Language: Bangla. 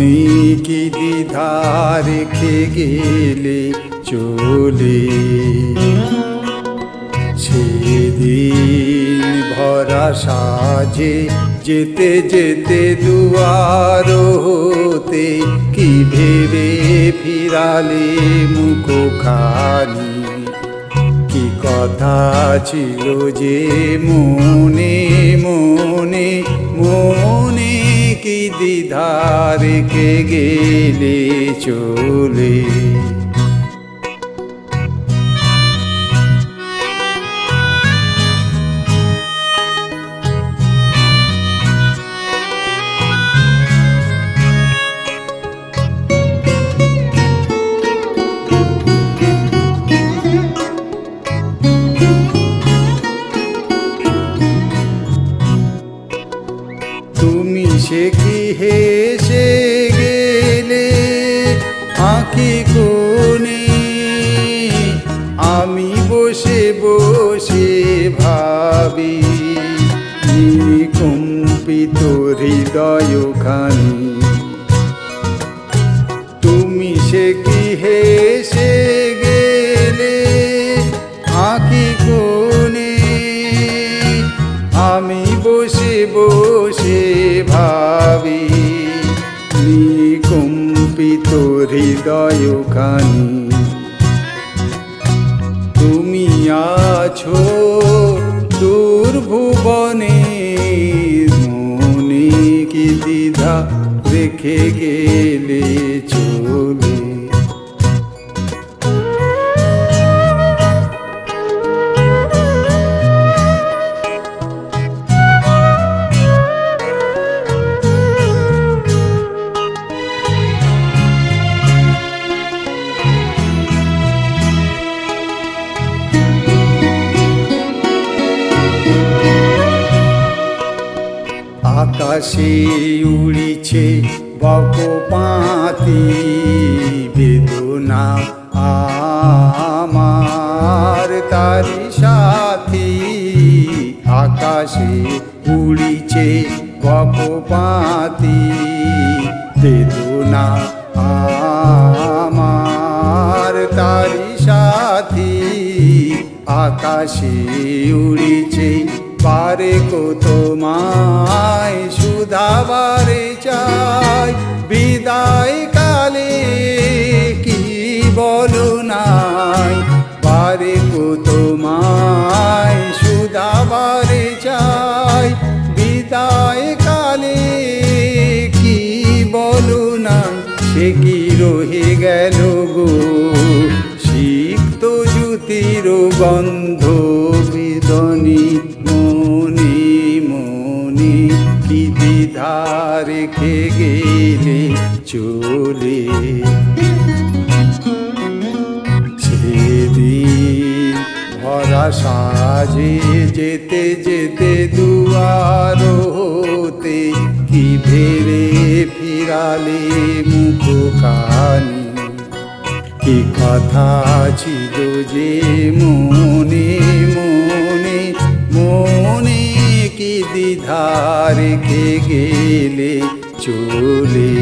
মনে কি দ্বিধা রেখে গেলে চলে, সেদিন ভরা সাজে যেতে যেতে দুয়ার হতে কি ভেবে ফিরালে মুখখানি। কি কথা ছিল যে মনে মনে মনে, কি দ্বিধা রেখে গেলে চলে। তুমি সে কি হেসে গেলে আঁখি কোণে, আমি বসে বসে ভাবি নিকম্পিত হৃদয়খানি। তুমি সে কি হেসে গেলে আঁখি কোণে, আমি বসে বসে ভাবি নিকম্পিত হৃদয়খানি। তুমি আছো দূর ভুবনে, মনে কি দ্বিধা রেখে গেলে চলে। আকাশে উড়িছে বকপাতি বেদনা আমার তারি সাথী। আকাশে উড়িছে বকপাতি বেদনা আমার তারি সাথী। আকাশে উড়িছে পারে কো তোমায় শুধাবারে চাই, বিদায় কালে কি বলো নাই। পারে কো তোমায় শুধাবারে চাই, বিদায় কালে কি বলো না। সে কি রহে গেল গো সিক্ত জ্যোতির গন্ধ বেদনী মনে মনে, কি দ্বিধা রেখে গেলে চলে। সেদিন ভরা সাজে যেতে যেতে দুয়ার হতে কি ভেবে ফিরালে মুখখানি। কি কথা ছিল যে মনে মনে মনে, কি দ্বিধা রেখে গেলে চলে।